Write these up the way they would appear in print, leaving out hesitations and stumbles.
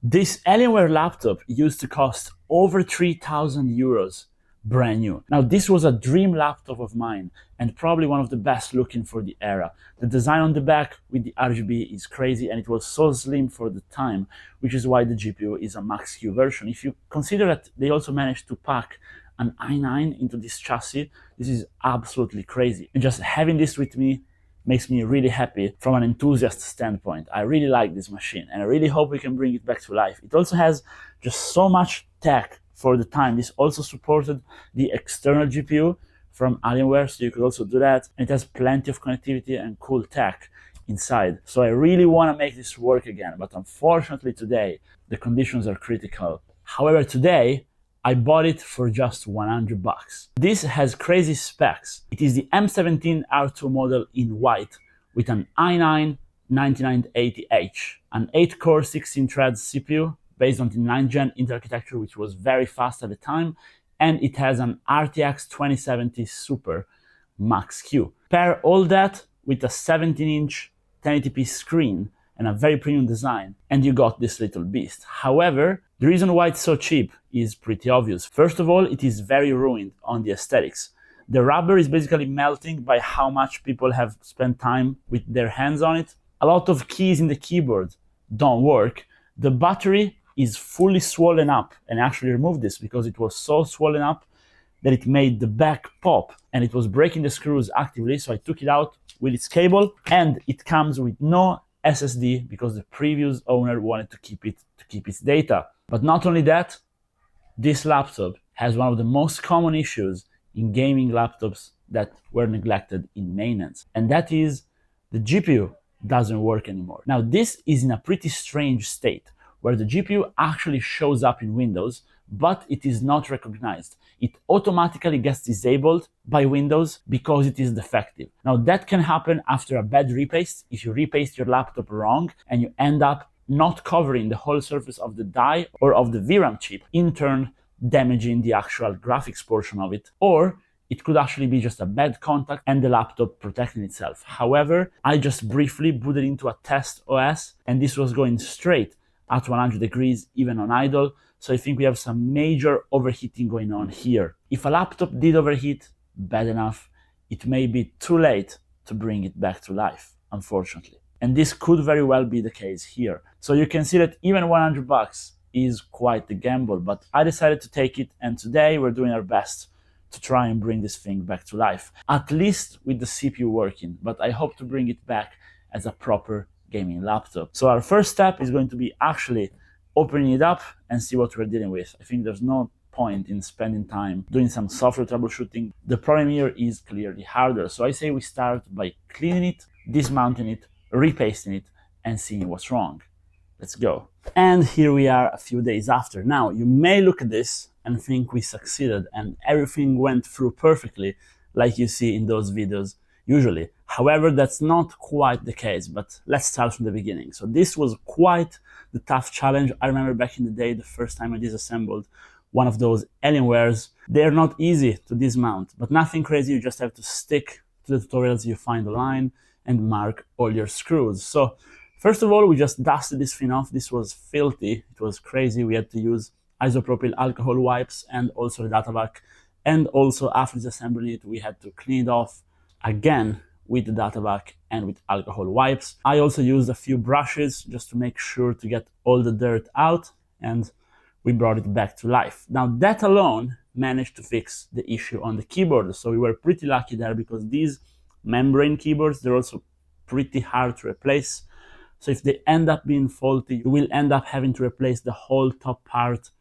This Alienware laptop used to cost over 3,000 euros brand new. Now, this was a dream laptop of mine and probably one of the best looking for the era. The design on the back with the RGB is crazy and it was so slim for the time, which is why the GPU is a Max-Q version. If you consider that they also managed to pack an i9 into this chassis, this is absolutely crazy. And just having this with me makes me really happy from an enthusiast standpoint. I really like this machine and I really hope we can bring it back to life. It also has just so much tech for the time. This also supported the external GPU from Alienware, so you could also do that. And it has plenty of connectivity and cool tech inside. So I really want to make this work again, but unfortunately today, the conditions are critical. However, today, I bought it for just 100 bucks. This has crazy specs. It is the M17 R2 model in white with an i9 9980H, an 8-core 16-thread CPU based on the 9th gen Intel architecture, which was very fast at the time, and it has an RTX 2070 Super Max-Q. Pair all that with a 17-inch 1080p screen and a very premium design, and you got this little beast. However, the reason why it's so cheap is pretty obvious. First of all, it is very ruined on the aesthetics. The rubber is basically melting by how much people have spent time with their hands on it. A lot of keys in the keyboard don't work. The battery is fully swollen up, and I actually removed this because it was so swollen up that it made the back pop and it was breaking the screws actively. So I took it out with its cable, and it comes with no SSD because the previous owner wanted to keep its data. But not only that, this laptop has one of the most common issues in gaming laptops that were neglected in maintenance, and that is the GPU doesn't work anymore. Now, this is in a pretty strange state where the GPU actually shows up in Windows, but it is not recognized. It automatically gets disabled by Windows because it is defective. Now, that can happen after a bad repaste. If you repaste your laptop wrong and you end up not covering the whole surface of the die or of the VRAM chip, in turn damaging the actual graphics portion of it, or it could actually be just a bad contact and the laptop protecting itself. However, I just briefly booted into a test OS and this was going straight at 100 degrees, even on idle. So I think we have some major overheating going on here. If a laptop did overheat, bad enough. It may be too late to bring it back to life, unfortunately. And this could very well be the case here. So you can see that even 100 bucks is quite the gamble, but I decided to take it, and today we're doing our best to try and bring this thing back to life, at least with the CPU working, but I hope to bring it back as a proper gaming laptop. So our first step is going to be actually opening it up and see what we're dealing with. I think there's no point in spending time doing some software troubleshooting. The problem here is clearly hardware. So I say we start by cleaning it, dismounting it, repasting it, and seeing what's wrong. Let's go. And here we are a few days after. Now, you may look at this and think we succeeded and everything went through perfectly, like you see in those videos usually. However, that's not quite the case, but let's start from the beginning. So this was quite the tough challenge. I remember back in the day, the first time I disassembled one of those Alienwares. They're not easy to dismount, but nothing crazy. You just have to stick to the tutorials you find online and mark all your screws. So first of all, we just dusted this thing off. This was filthy. It was crazy. We had to use isopropyl alcohol wipes and also the data vac. And also after disassembling it, we had to clean it off again with the data vac and with alcohol wipes. I also used a few brushes just to make sure to get all the dirt out, and we brought it back to life. Now that alone managed to fix the issue on the keyboard. So we were pretty lucky there because these membrane keyboards, they're also pretty hard to replace. So if they end up being faulty, you will end up having to replace the whole top part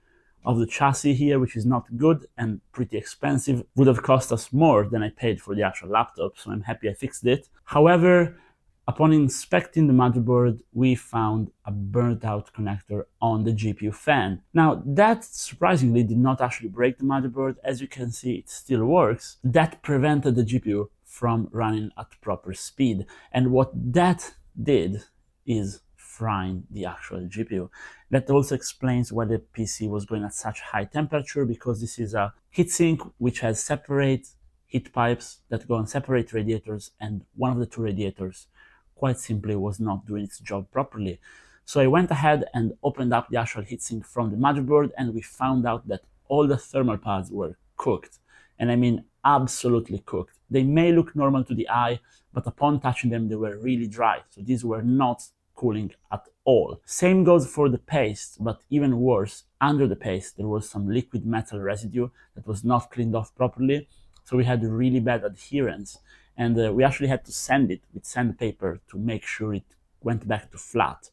of the chassis here, which is not good and pretty expensive. Would have cost us more than I paid for the actual laptop, so I'm happy I fixed it. However, upon inspecting the motherboard, we found a burnt out connector on the GPU fan. Now, that surprisingly did not actually break the motherboard. As you can see, it still works. That prevented the GPU from running at proper speed. And what that did is frying the actual GPU. That also explains why the PC was going at such high temperature, because this is a heatsink which has separate heat pipes that go on separate radiators, and one of the two radiators quite simply was not doing its job properly. So I went ahead and opened up the actual heatsink from the motherboard, and we found out that all the thermal pads were cooked. And I mean absolutely cooked. They may look normal to the eye, but upon touching them, they were really dry. So these were not cooling at all. Same goes for the paste, but even worse, under the paste, there was some liquid metal residue that was not cleaned off properly. So we had really bad adherence, and we actually had to sand it with sandpaper to make sure it went back to flat.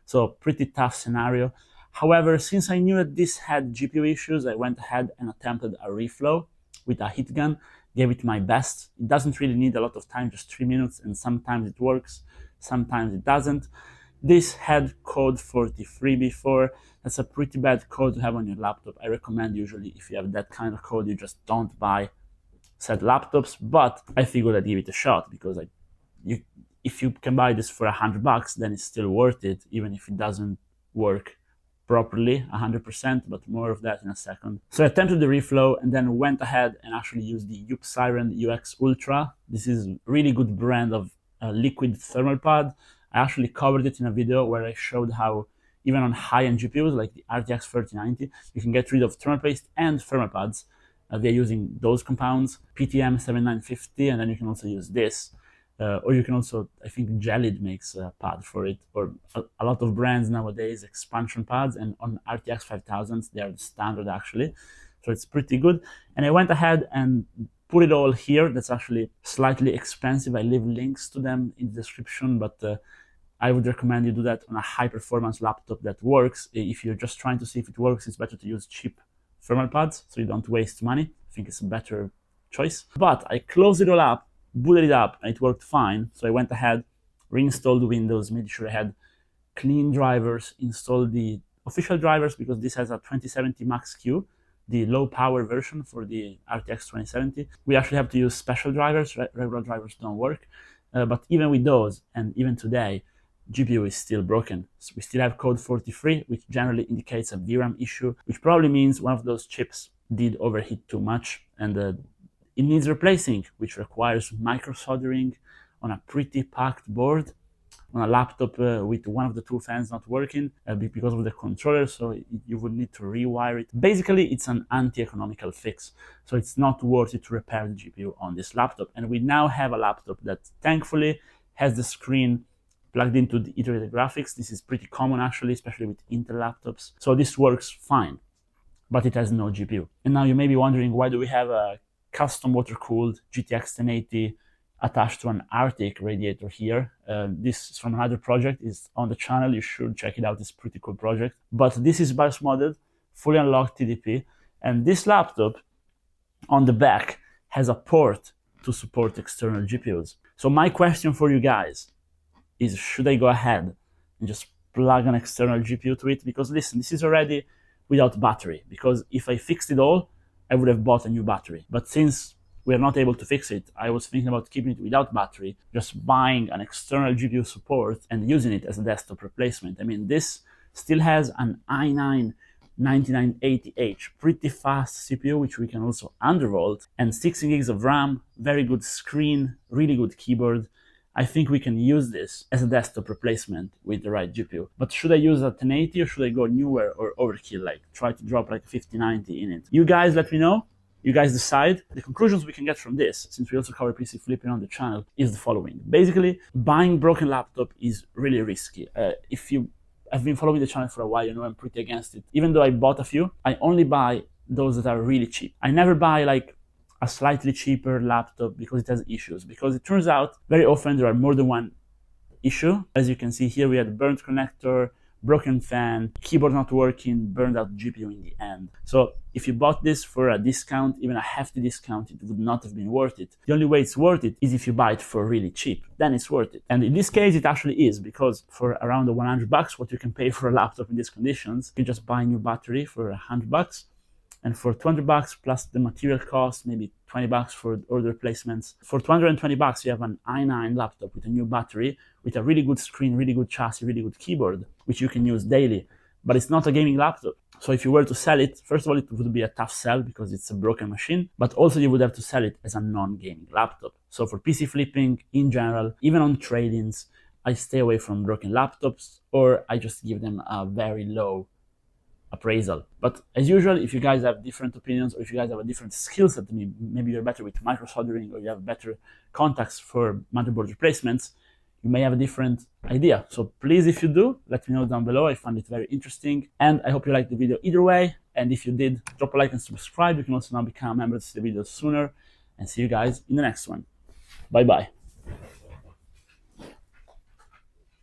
So pretty tough scenario. However, since I knew that this had GPU issues, I went ahead and attempted a reflow with a heat gun, gave it my best. It doesn't really need a lot of time, just 3 minutes, and sometimes it works, sometimes it doesn't. This had code 43 before. That's a pretty bad code to have on your laptop. I recommend usually if you have that kind of code, you just don't buy said laptops, but I figured I'd give it a shot because if you can buy this for $100, then it's still worth it, even if it doesn't work properly 100%, but more of that in a second. So I attempted the reflow and then went ahead and actually used the Siren UX Ultra. This is a really good brand of liquid thermal pad. I actually covered it in a video where I showed how even on high-end GPUs like the RTX 3090, you can get rid of thermal paste and thermal pads. They're using those compounds, PTM 7950, and then you can also use this. Or you can also, I think Gelid makes a pad for it, or a lot of brands nowadays, expansion pads, and on RTX 5000s, they are the standard actually. So it's pretty good. And I went ahead and put it all here. That's actually slightly expensive. I leave links to them in the description, but I would recommend you do that on a high performance laptop that works. If you're just trying to see if it works, it's better to use cheap thermal pads so you don't waste money. I think it's a better choice. But I closed it all up, booted it up, and it worked fine. So I went ahead, reinstalled Windows, made sure I had clean drivers, installed the official drivers because this has a 2070 Max-Q, the low power version for the RTX 2070. We actually have to use special drivers, regular drivers don't work. But even with those, and even today, GPU is still broken. So we still have code 43, which generally indicates a VRAM issue, which probably means one of those chips did overheat too much, and it needs replacing, which requires micro soldering on a pretty packed board, on a laptop with one of the two fans not working because of the controller, so you would need to rewire it. Basically, it's an anti-economical fix, so it's not worth it to repair the GPU on this laptop. And we now have a laptop that thankfully has the screen plugged into the iterated graphics. This is pretty common actually, especially with Intel laptops. So this works fine, but it has no GPU. And now you may be wondering, why do we have a custom water-cooled GTX 1080 attached to an Arctic radiator here? This is from another project, it's on the channel, you should check it out, it's a pretty cool project. But this is BIOS modded, fully unlocked TDP, and this laptop on the back has a port to support external GPUs. So my question for you guys is, should I go ahead and just plug an external GPU to it? Because listen, this is already without battery, because if I fixed it all, I would have bought a new battery. But since we are not able to fix it, I was thinking about keeping it without battery, just buying an external GPU support and using it as a desktop replacement. I mean, this still has an i9 9980H, pretty fast CPU, which we can also undervolt, and 16 gigs of RAM, very good screen, really good keyboard. I think we can use this as a desktop replacement with the right GPU. But should I use a 1080 or should I go newer or overkill, like try to drop like a 5090 in it? You guys let me know. You guys decide. The conclusions we can get from this, since we also cover PC flipping on the channel, is the following. Basically, buying broken laptop is really risky. If you have been following the channel for a while, you know I'm pretty against it. Even though I bought a few, I only buy those that are really cheap. I never buy like a slightly cheaper laptop because it has issues, because it turns out very often there are more than one issue. As you can see here, we had burnt connector, broken fan, keyboard not working, burned out GPU in the end. So if you bought this for a discount, even a hefty discount, it would not have been worth it. The only way it's worth it is if you buy it for really cheap, then it's worth it. And in this case, it actually is, because for around the $100, what you can pay for a laptop in these conditions, you just buy a new battery for $100. And for $200 plus the material cost, maybe $20 for order replacements. For $220, you have an i9 laptop with a new battery, with a really good screen, really good chassis, really good keyboard, which you can use daily. But it's not a gaming laptop. So if you were to sell it, first of all, it would be a tough sell because it's a broken machine, but also you would have to sell it as a non-gaming laptop. So for PC flipping in general, even on trade-ins, I stay away from broken laptops, or I just give them a very low appraisal. But as usual, if you guys have different opinions, or if you guys have a different skill set than me, maybe you're better with micro soldering, or you have better contacts for motherboard replacements, you may have a different idea. So please, if you do, let me know down below. I found it very interesting, and I hope you liked the video either way. And if you did, drop a like and subscribe. You can also now become a member to see the videos sooner, and see you guys in the next one. Bye bye.